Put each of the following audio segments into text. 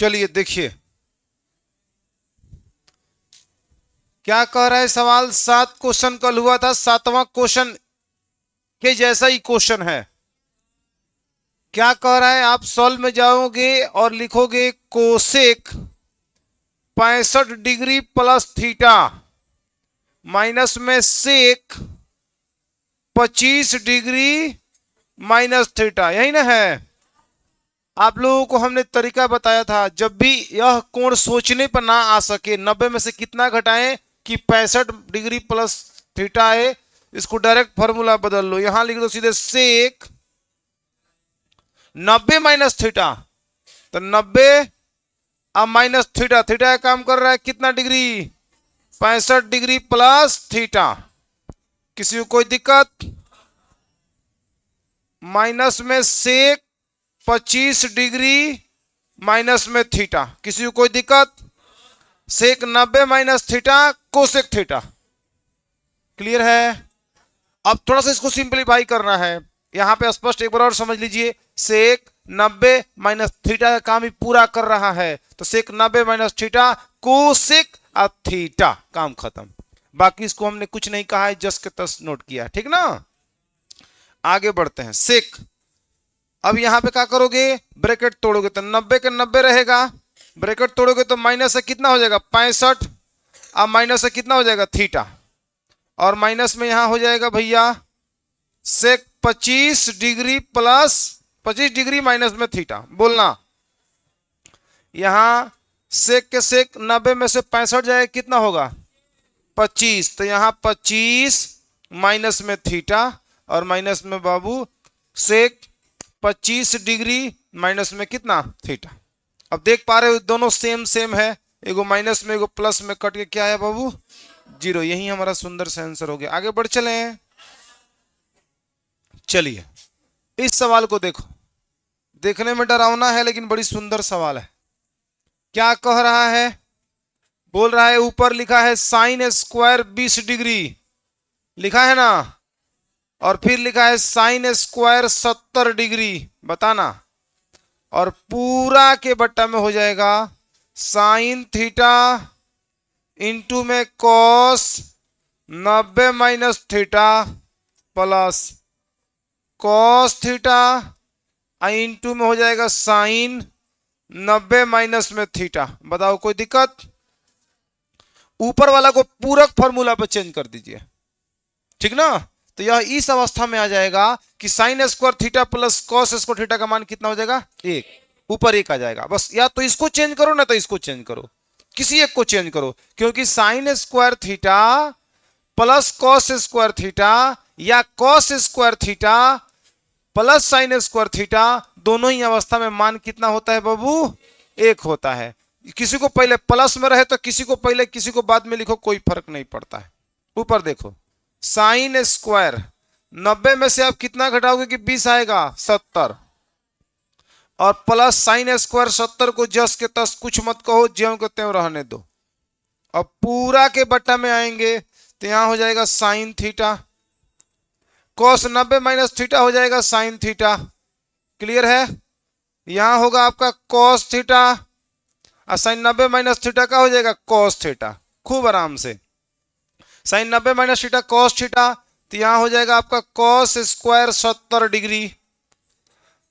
चलिए देखिए क्या कह रहा है सवाल। 7 क्वेश्चन कल हुआ था, 7वां क्वेश्चन के जैसा ही क्वेश्चन है। क्या कह रहा है, आप सॉल्व में जाओगे और लिखोगे cosec 65 degree plus theta minus में सेक 25 डिग्री माइनस थीटा, यही ना है। आप लोगों को हमने तरीका बताया था, जब भी यह कोण सोचने पर ना आ सके 90 में से कितना घटाएं कि 65 डिग्री प्लस थीटा है, इसको डायरेक्ट फॉर्मूला बदल लो। यहां लिख दो सीधे सेक 90 माइनस थीटा, तो 90 अब माइनस थीटा, थीटा का काम कर रहा है कितना डिग्री, 65 डिग्री प्लस थीटा। किसी को कोई दिक्कत, माइनस में सेक 25 डिग्री माइनस में थीटा, किसी को कोई दिक्कत। सेक 90 minus theta cosec theta, clear है। अब थोड़ा सा इसको सिंपलीफाई करना है, यहां पे स्पष्ट एक बार और समझ लीजिए। सेक 90 माइनस थीटा का काम ही पूरा कर रहा है, तो सेक 90 माइनस थीटा कोसेक थीटा, काम खत्म। बाकी इसको हमने कुछ नहीं कहा है, जस्ट के तस नोट किया, ठीक ना। आगे बढ़ते हैं। सेक, अब यहां पे क्या करोगे, ब्रैकेट तोड़ोगे तो 90 के 90 रहेगा, ब्रैकेट तोड़ोगे तो माइनस से कितना हो जाएगा 65, अब माइनस से कितना हो जाएगा थीटा, और माइनस में यहां हो जाएगा भैया सेक 25 डिग्री प्लस 25 डिग्री माइनस में थीटा। बोलना यहां सेक के सेक 90 में से 65 जाएगा, कितना होगा 25, तो यहां 25 माइनस में थीटा, और माइनस में बाबू सेक 25 डिग्री माइनस में कितना थीटा। अब देख पा रहे हो दोनों सेम सेम है, एगो माइनस में एगो प्लस में कट के क्या है बाबू, जीरो। यही हमारा सुंदर से आंसर हो गया। आगे बढ़ चले हैं। चलिए इस सवाल को देखो, देखने में डरावना है लेकिन बड़ी सुंदर सवाल है। क्या कह रहा है, बोल रहा है ऊपर लिखा है साइन स्क्वायर 20 डिग्री, लिखा है ना, और फिर लिखा है साइन स्क्वायर 70 डिग्री, बताना। और पूरा के बट्टा में हो जाएगा साइन थीटा इंटू में cos 90 minus theta plus cos theta into में हो जाएगा साइन 90 माइनस में थीटा। बताओ कोई दिक्कत। ऊपर वाला को पूरक फॉर्मूला पर चेंज कर दीजिए, ठीक ना। तो यह इस अवस्था में आ जाएगा कि sign square theta plus cos square theta का मान कितना हो जाएगा 1, ऊपर 1 आ जाएगा। बस या तो इसको चेंज करो ना तो इसको चेंज करो, किसी एक को चेंज करो, क्योंकि sine square theta plus cos square theta या cos square theta plus sine square theta, दोनों ही अवस्था में मान कितना होता है बाबू 1 होता है। किसी को पहले प्लस में रहे तो किसी को पहले किसी को बाद में लिखो, कोई फर्क नहीं पड़ता है। ऊपर देखो साइन स्क्वायर 90 में से आप कितना घटाओगे कि 20 आएगा 70, और प्लस साइन स्क्वायर 70 को जस के तस कुछ मत कहो, ज्यों के त्यों रहने दो। अब पूरा के बट्टा में आएंगे तो यहां हो जाएगा sine theta, cos 90 minus theta हो जाएगा साइन थीटा, क्लियर है। यहां होगा आपका कॉस थीटा, और साइन 90 माइनस थीटा का हो जाएगा कॉस थीटा। खूब आराम से sine 90 minus theta cos theta, तो यहां हो जाएगा आपका कॉस स्क्वायर 70 डिग्री,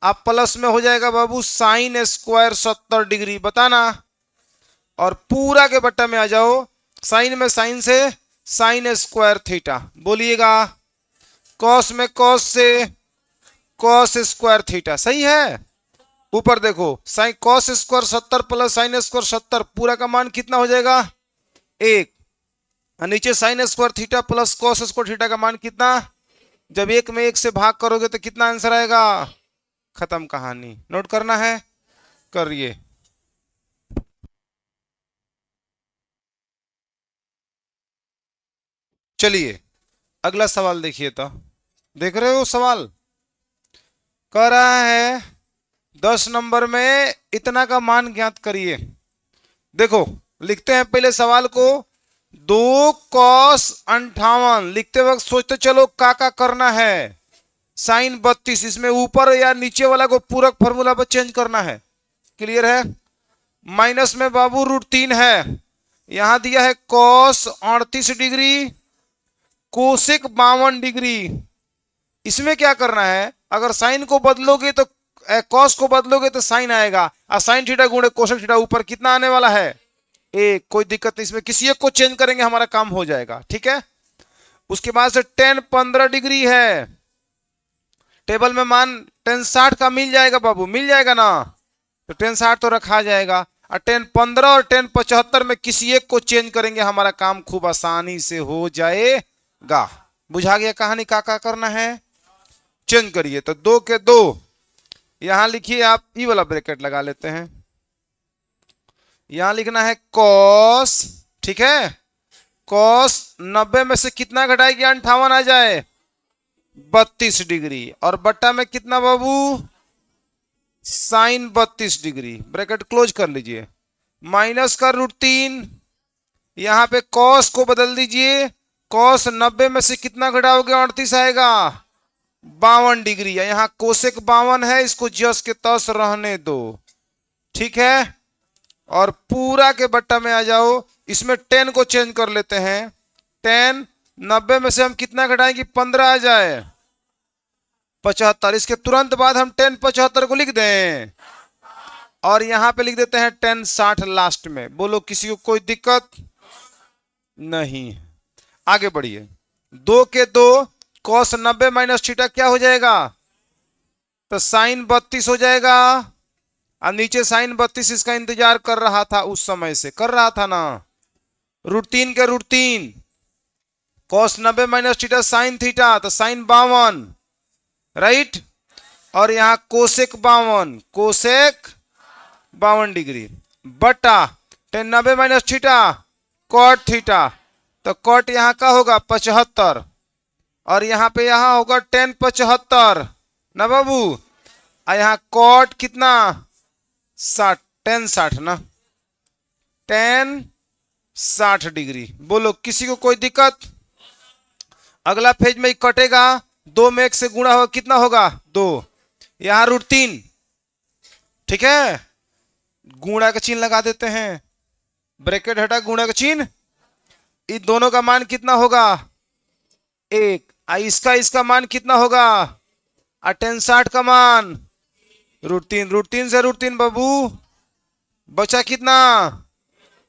आप प्लस में हो जाएगा बाबू साइन स्क्वायर 70 डिग्री, बताना। और पूरा के बट्टा में आ जाओ, साइन में साइन से साइन स्क्वायर थीटा, बोलिएगा कॉस में कॉस से कॉस स्क्वायर थीटा, सही है। ऊपर देखो sine cos square 70 plus sine square 70, पूरा का मान कितना हो जाएगा 1, नीचे sign square theta plus cos square theta का मान कितना, जब 1 में 1 से भाग करोगे तो कितना आंसर आएगा, खत्म कहानी। नोट करना है, करिए। चलिए अगला सवाल देखिए, तो देख रहे हो सवाल कह रहा है 10 नंबर में इतना का मान ज्ञात करिए। देखो लिखते हैं पहले सवाल को, 2 कॉस 58 लिखते वक्त सोचते चलो का करना है, साइन 32, इसमें ऊपर या नीचे वाला को पूरक फॉर्मूला पर चेंज करना है, क्लियर है। माइनस में बाबू √3 है। यहां दिया है कॉस 38 डिग्री, कोसेक 52 डिग्री। इसमें क्या करना है, अगर साइन को बदलोगे तो कॉस को बदलोगे तो साइन आएगा, और साइन थीटा गुणे कोसेक थीटा ऊपर कितना आने वाला है, एक। कोई दिक्कत नहीं, इसमें किसी एक को चेंज करेंगे हमारा काम हो जाएगा, ठीक है। उसके बाद से tan 15 डिग्री है। टेबल में मान tan 60 का मिल जाएगा बाबू, मिल जाएगा ना, तो tan 60 तो रखा जाएगा। और tan 15 और tan 75 में किसी एक को चेंज करेंगे, हमारा काम खूब आसानी से हो जाएगा। बुझा गया कहानी, का करना है, चेंज करिए। तो 2 के 2 यहां लिखिए आप, ई वाला ब्रैकेट लगा लेते हैं। यहां लिखना है कॉस, ठीक है। कॉस 90 में से कितना घटाएगी, 58 आ जाए, 32 डिग्री। और बट्टा में कितना बाबू, साइन 32 डिग्री। ब्रैकेट क्लोज कर लीजिए। माइनस का √3, यहां पे कॉस को बदल दीजिए। कॉस 90 में से कितना घटाओगे, 38 आएगा, 52 डिग्री। यहां कोसेक 52 है, इसको जस के तस रहने दो, ठीक है। और पूरा के बट्टा में आ जाओ। इसमें tan को चेंज कर लेते हैं। tan 90 में से हम कितना घटाएंगे, 15 आ जाए, 75। इसके तुरंत बाद हम tan 75 को लिख दें, और यहां पे लिख देते हैं tan 60 लास्ट में। बोलो किसी को कोई दिक्कत नहीं। आगे बढ़िए। 2 के 2 cos 90 माइनस थीटा क्या हो जाएगा, तो साइन 32 हो जाएगा। और नीचे साइन 32 इसका इंतजार कर रहा था, उस समय से कर रहा था ना। √3 के √3, cos 90 minus theta sine theta, तो साइन 52, राइट। और यहां कोसेक 52, कोसेक 52 डिग्री, बटा tan 90 minus theta cot theta, तो कॉट यहां का होगा 75, और यहां पे यहां होगा tan 75 ना बाबू। और यहां कॉट कितना, 60, tan 60 ना, tan 60 डिग्री। बोलो किसी को कोई दिक्कत। अगला फेज में कटेगा, 2 में 1 से गुणा होगा, कितना होगा, 2। यहां √3, ठीक है। गुणा का चिन्ह लगा देते हैं, ब्रैकेट हटा, गुणा का चिन्ह। इन दोनों का मान कितना होगा, 1। इसका मान कितना होगा, और tan 60 का मान √3। √3 से √3 बाबू, बचा कितना,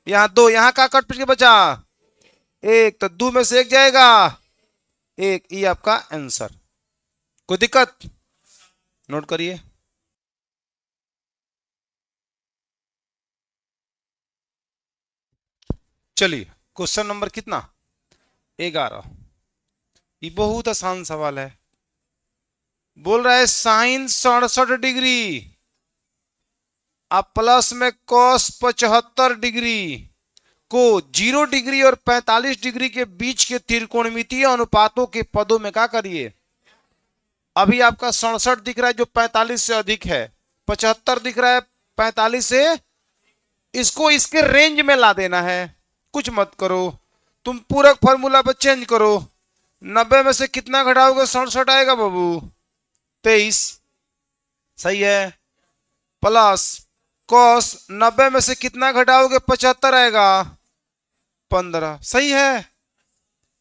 यहां 2, यहां का कट के बचा 1, तो 2 में से 1 जाएगा, 1। ये आपका आंसर। कोई दिक्कत, नोट करिए। चलिए क्वेश्चन नंबर कितना, 11। ये बहुत आसान सवाल है। बोल रहा है साइन 67 डिग्री अब प्लस में कॉस 75 डिग्री को 0 डिग्री और 45 डिग्री के बीच के त्रिकोणमितीय अनुपातों के पदों में क्या करिए। अभी आपका 67 दिख रहा है जो 45 से अधिक है, 75 दिख रहा है 45 से, इसको इसके रेंज में ला देना है। कुछ मत करो, तुम पूरक फॉर्मूला पर चेंज करो। 90 में से कितना घटाओगे, 67 आएगा बाबू, 23, सही है। प्लस कॉस 90 में से कितना घटाओगे, 75 आएगा, 15, सही है।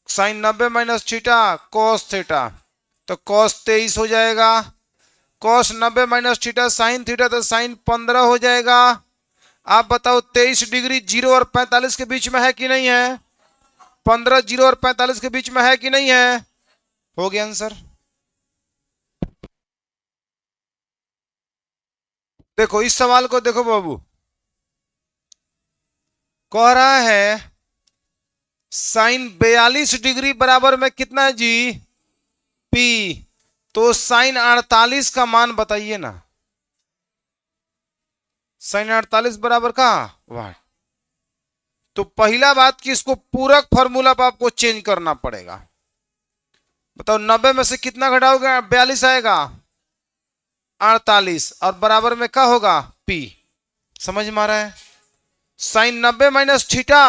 Sine 90 minus theta cos theta, तो कॉस 23 हो जाएगा। Cos 90 minus theta sine theta, तो साइन 15 हो जाएगा। आप बताओ 23 डिग्री 0 और 45 के बीच में है कि नहीं है, 15 0 और 45 के बीच में है कि नहीं है, हो गया आंसर। देखो इस सवाल को देखो बाबू, कह रहा है साइन 42 डिग्री बराबर में कितना है जी, पी। तो साइन 48 का मान बताइए ना। साइन 48 बराबर का 1। तो पहला बात कि इसको पूरक फॉर्मूला पर आपको चेंज करना पड़ेगा। बताओ 90 में से कितना घटाओगे, 42 आएगा, 48, और बराबर में क्या होगा, पी। समझ में आ रहा है। Sine 90 minus theta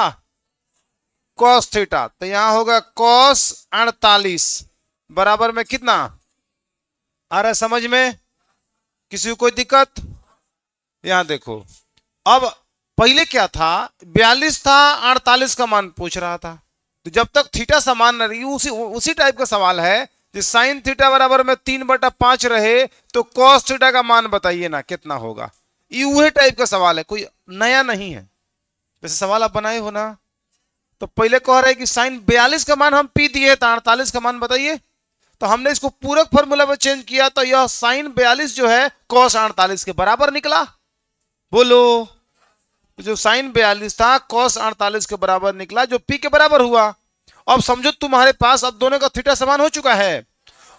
cos theta, तो यहां होगा कॉस 48 बराबर में कितना आ रहा है, समझ में, किसी को कोई दिक्कत। यहां देखो, अब पहले क्या था, 42 था, 48 का मान पूछ रहा था। तो जब तक थीटा समान न रही, उसी उसी टाइप का सवाल है कि साइन थीटा बराबर में 3/5 रहे तो कॉस थीटा का मान बताइए ना कितना होगा। ये वही टाइप का सवाल है, कोई नया नहीं है। वैसे सवाल आप बनाए हो ना। तो पहले कह रहे हैं कि साइन 42 का मान हम पी दिए तो 48 का मान बताइए। तो हमने इसको पूरक फॉर्मूला में चेंज किया तो यह साइन 42 जो है कॉस 48 के बराबर निकला। बोलो, जो साइन 42 था कॉस 48 के बराबर निकला, जो पी के बराबर हुआ। अब समझो तुम्हारे पास अब दोनों का थीटा समान हो चुका है।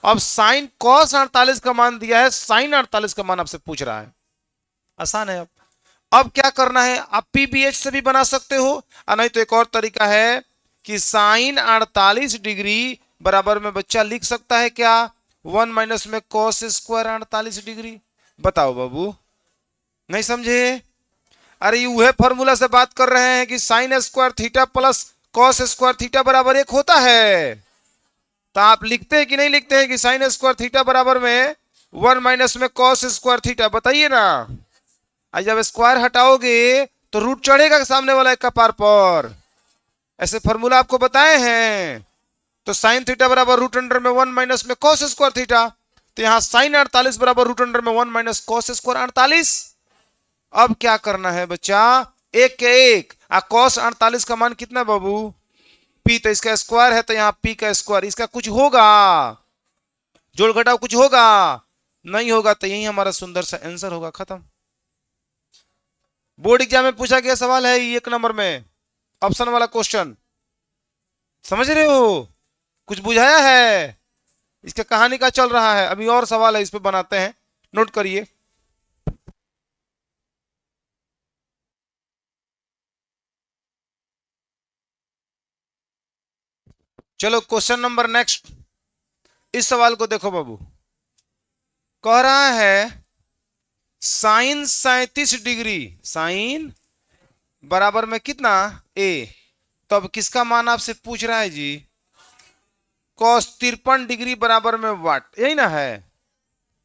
अब साइन कॉस 48 का मान दिया है, साइन 48 का मान आपसे पूछ रहा है। आसान है। अब क्या करना है, आप पीबीएच से भी बना सकते हो, और नहीं तो एक और तरीका है कि साइन 48 डिग्री बराबर में बच्चा लिख सकता है क्या, 1 माइनस में कॉस स्क्वायर 48 डिग्री। बताओ बाबू, नहीं समझे? अरे ये फॉर्मूला से बात कर रहे हैं कि sign square theta plus cos square theta बराबर 1 होता है। तो आप लिखते हैं कि नहीं लिखते हैं कि साइन स्क्वायर थीटा बराबर में 1 माइनस में कॉस स्क्वायर थीटा, बताइए ना। आज जब स्क्वायर हटाओगे तो रूट चढ़ेगा सामने वाला एक का पार पर। ऐसे फॉर्मूला आपको बताए हैं। तो साइन थीटा बराबर रूट अंडर में 1 माइनस में कॉस स्क्वायर थीटा। तो यहां साइन 48 बराबर रूट अंडर में 1 माइनस कॉस स्क्वायर 48। अब क्या करना है बच्चा, एक के एक, कॉस 48 का मान कितना बाबू, पी, तो इसका स्क्वायर है तो यहाँ पी का स्क्वायर, इसका कुछ होगा, जोड़ घटाव कुछ होगा, नहीं होगा, तो यही हमारा सुंदर सा आंसर होगा, खत्म। बोर्ड एग्जाम में पूछा गया सवाल है, 1 नंबर में ऑप्शन वाला क्वेश्चन। समझ रहे हो, कुछ बुझाया है, इसका कहानी का चल रहा है। अभी और सवाल है, इस पे बनाते हैं, नोट करिए। चलो क्वेश्चन नंबर नेक्स्ट। इस सवाल को देखो बाबू, कह रहा है साइन 37 डिग्री, साइन बराबर में कितना ए, तो अब किसका मान आपसे पूछ रहा है जी, कॉस 53 डिग्री बराबर में वाट, यही ना है।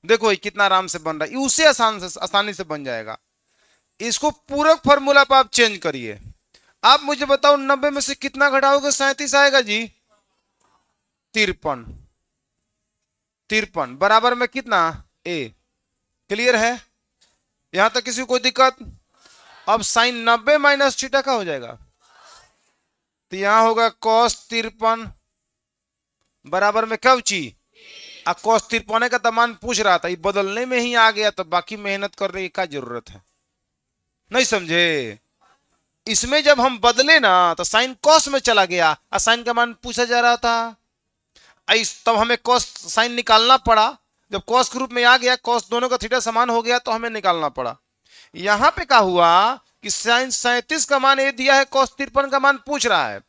देखो ये कितना आराम से बन रहा है, उससे आसानी से बन जाएगा। इसको पूरक फॉर्मूला पर आप चेंज करिए। आप मुझे बताओ 90 में से कितना घटाओगे 37 आएगा जी, 53, 53 बराबर में कितना ए। क्लियर है, यहां तक किसी को कोई दिक्कत? अब साइन 90 माइनस थीटा का हो जाएगा, तो यहां होगा कॉस 53 बराबर में कब ची, कॉस 53 का मान पूछ रहा था, ये बदलने में ही आ गया, तो बाकी मेहनत करने की क्या जरूरत है, नहीं समझे। इसमें जब हम बदले ना तो साइन कॉस में चला गया और साइन का मान पूछा जा रहा था, तब हमें कॉस साइन निकालना पड़ा। जब कॉस के रूप में आ गया, कॉस दोनों का थीटा समान हो गया, तो हमें निकालना पड़ा। यहां पे क्या हुआ कि साइन 37 का मान ये दिया है, कॉस 53 का मान पूछ रहा है।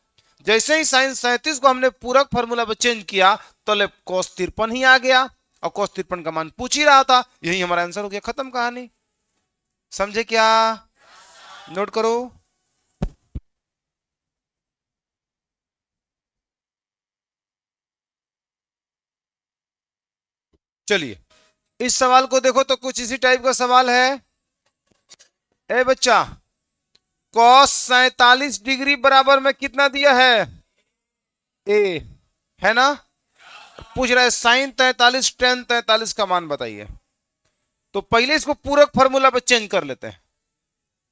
जैसे ही साइन 37 को हमने पूरक फॉर्मूला पर चेंज किया तो ले कॉस 53 ही आ गया, और कॉस 53 का मान पूछ ही रहा था, यही हमारा आंसर हो गया, खत्म कहानी। समझे क्या? नोट करो। चलिए इस सवाल को देखो, तो कुछ इसी टाइप का सवाल है। ए बच्चा, कॉस 47 डिग्री बराबर में कितना दिया है ए, है ना। पूछ रहा है साइन 43 टेन 43 का मान बताइए। तो पहले इसको पूरक फॉर्मूला पे चेंज कर लेते हैं।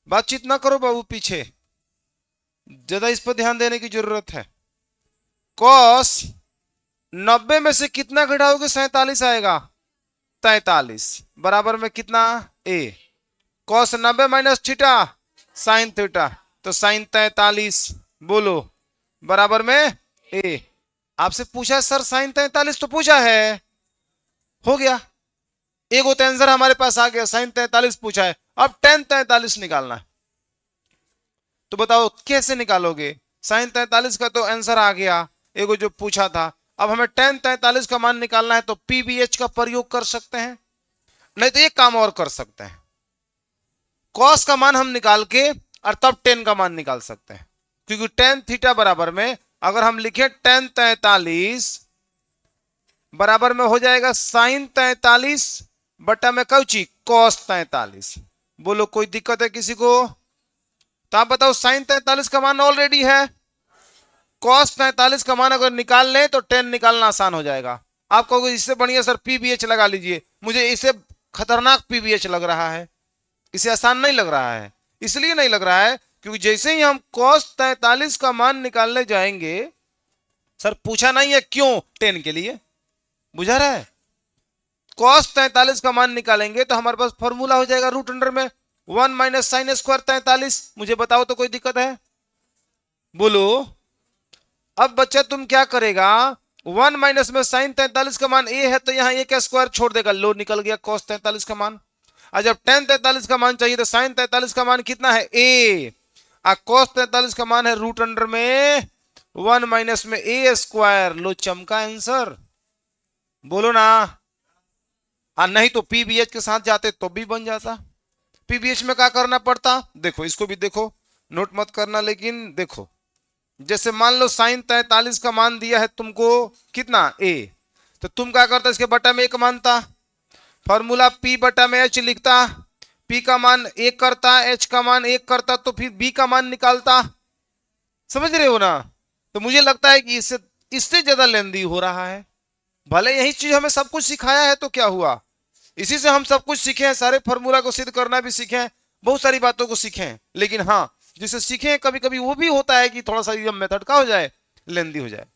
बातचीत ना करो बाबू पीछे, ज्यादा इस पर ध्यान देने की जरूरत है। कॉस 90 में से कितना घटाओगे 47 आएगा, 43 बराबर में कितना ए, cos 90 minus theta sine theta, तो साइन 43 बोलो बराबर में ए। आपसे पूछा सर साइन 43 तो पूछा है, हो गया, एक तो आंसर हमारे पास आ गया, साइन 43 पूछा है। अब टेन 43 निकालना है, तो बताओ कैसे निकालोगे। साइन 43 का तो आंसर आ गया, एगो जो पूछा था। अब हमें टेन 43 का मान निकालना है, तो पीबीएच का प्रयोग कर सकते हैं, नहीं तो एक काम और कर सकते हैं, कॉस का मान हम निकाल के और तब टेन का मान निकाल सकते हैं। क्योंकि टेन थीटा बराबर में अगर हम लिखे टेन 43 बराबर में हो जाएगा साइन 43 बटा में कौची कॉस 43। बोलो कोई दिक्कत है किसी को? तो आप बताओ साइन 43 का मान ऑलरेडी है, कॉस 43 का मान अगर निकाल लें तो टेन निकालना आसान हो जाएगा। आप कहोगे इससे बढ़िया सर पीबीएच लगा लीजिए, मुझे इसे खतरनाक पीबीएच लग रहा है, इसे आसान नहीं लग रहा है। इसलिए नहीं लग रहा है क्योंकि जैसे ही हम cos 43 का मान निकालने जाएंगे, सर पूछा नहीं है क्यों, टेन के लिए, बुझा रहा है। cos 43 का मान निकालेंगे तो हमारे पास फॉर्मूला हो जाएगा रूट अंडर में 1 माइनस साइन स्क्वायर 43। मुझे बताओ तो कोई दिक्कत है, बोलो। अब बच्चा तुम क्या करेगा, 1 माइनस में साइन 43 का मान ए है तो यहां ए का स्क्वायर छोड़ देगा, लो निकल गया cos 43 का मान। और जब tan 43 का मान चाहिए तो साइन 43 का मान कितना है ए, और cos 43 का मान है रूट अंडर में 1 माइनस में ए स्क्वायर। लो चमका आंसर, बोलो ना। नहीं तो पीबीएच के साथ जाते तो भी बन जाता। पीबीएच में क्या करना पड़ता, देखो इसको भी देखो, नोट मत करना लेकिन देखो। जैसे मान लो साइन 43 का मान दिया है तुमको कितना ए, तो तुम क्या करता इसके बटा में एक मानता, फॉर्मूला पी बटा में एच लिखता, पी का मान एक करता, एच का मान एक करता, तो फिर बी का मान निकालता। समझ रहे हो ना। तो मुझे लगता है कि इससे इससे ज्यादा लेंदी हो रहा है। भले यही चीज हमें सब कुछ सिखाया है तो क्या हुआ, इसी से हम सब कुछ सीखे हैं, सारे फॉर्मूला को सिद्ध करना भी सीखे हैं, बहुत सारी बातों को सीखे हैं। लेकिन हाँ जिसे सीखे हैं कभी कभी वो भी होता है कि थोड़ा सा एकदम मेथड का हो जाए, लेंदी हो जाए,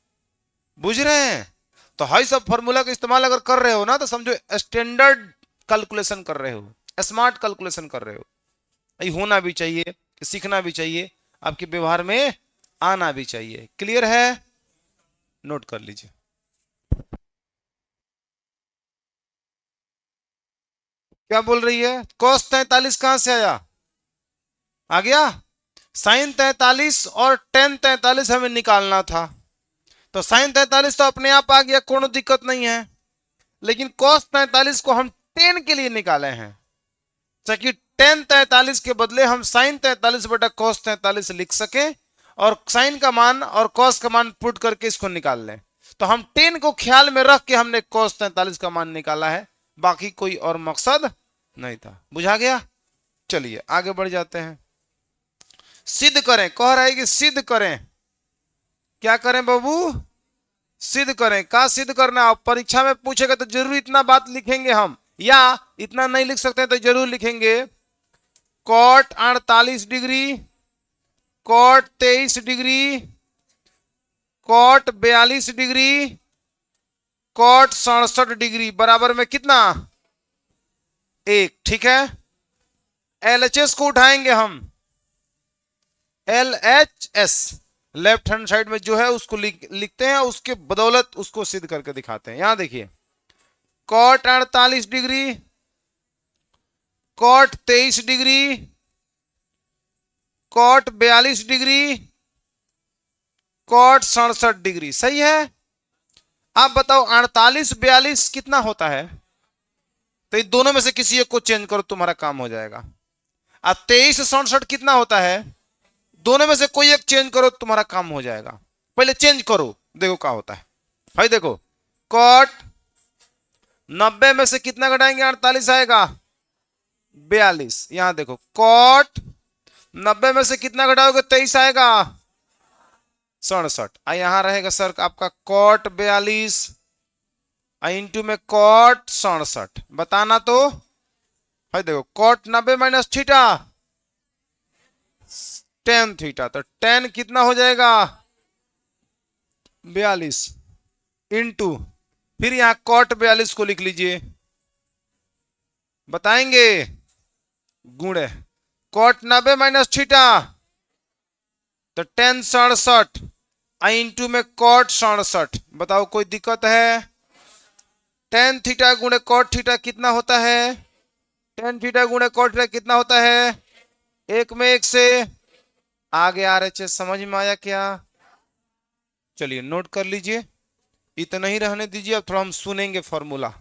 बुझ रहे हैं। तो हाई सब फॉर्मूला का इस्तेमाल अगर कर रहे हो ना तो समझो स्टैंडर्ड कैलकुलेशन कर रहे हो, स्मार्ट कैलकुलेशन कर रहे हो। ये होना भी चाहिए, सीखना भी चाहिए, आपके व्यवहार में आना भी चाहिए। क्लियर है, नोट कर लीजिए। क्या बोल रही है, cos 43 कहां से आया, आ गया। साइन 43 और tan 43 हमें निकालना था, तो साइन 43 तो अपने आप आ गया, कोई दिक्कत नहीं है। लेकिन cos 43 को हम tan के लिए निकाले हैं, ताकि tan 43 के बदले हम साइन 43 बटा cos 43 लिख सके और साइन का मान और cos का मान पुट करके इसको निकाल लें। तो हम tan को ख्याल में रख के हमने cos 43 का मान निकाला है, बाकी कोई और मकसद नहीं था। बुझा गया। चलिए आगे बढ़ जाते हैं। सिद्ध करें, कह रहा है कि सिद्ध करें। क्या करें बाबू, सिद्ध करें। का सिद्ध करना, आप परीक्षा में पूछेगा तो जरूर इतना बात लिखेंगे हम, या इतना नहीं लिख सकते तो जरूर लिखेंगे cot 48 degree, cot 23 degree, cot 42 degree, cot 67 degree बराबर में कितना, एक। ठीक है, एलएचएस को उठाएंगे हम, LHS लेफ्ट हैंड साइड में जो है उसको लिखते हैं, उसके बदौलत उसको सिद्ध करके दिखाते हैं। यहां देखिए cot 48 degree, cot 23 degree, cot 42 degree, cot 67 degree. सही है। आप बताओ 48 42 कितना होता है, तो इन दोनों में से किसी एक को चेंज करो, तुम्हारा काम हो जाएगा। अब 23 67 कितना होता है, दोनों में से कोई एक चेंज करो, तुम्हारा काम हो जाएगा। पहले चेंज करो, देखो क्या होता है। भाई देखो cot 90 में से कितना घटाएंगे 48 आएगा 42। यहां देखो cot 90 में से कितना घटाओगे 23 आएगा 67। यहां रहेगा सर आपका cot 42 इंटू में cot 67। बताना तो भाई देखो cot 90 minus theta tan theta, तो tan कितना हो जाएगा 42 इंटू, फिर यहां cot 42 को लिख लीजिए, बताएंगे गुणे cot 90 माइनस थीटा, तो tan 67 इंटू में cot 67। बताओ कोई दिक्कत है। tan थीटा गुणे cot थीटा कितना होता है, tan थीटा गुणे cot थीटा कितना होता है, एक में एक से आगे RHS समझ में आया क्या। चलिए नोट कर लीजिए, इतना ही रहने दीजिए, अब थोड़ा हम सुनेंगे फॉर्मूला।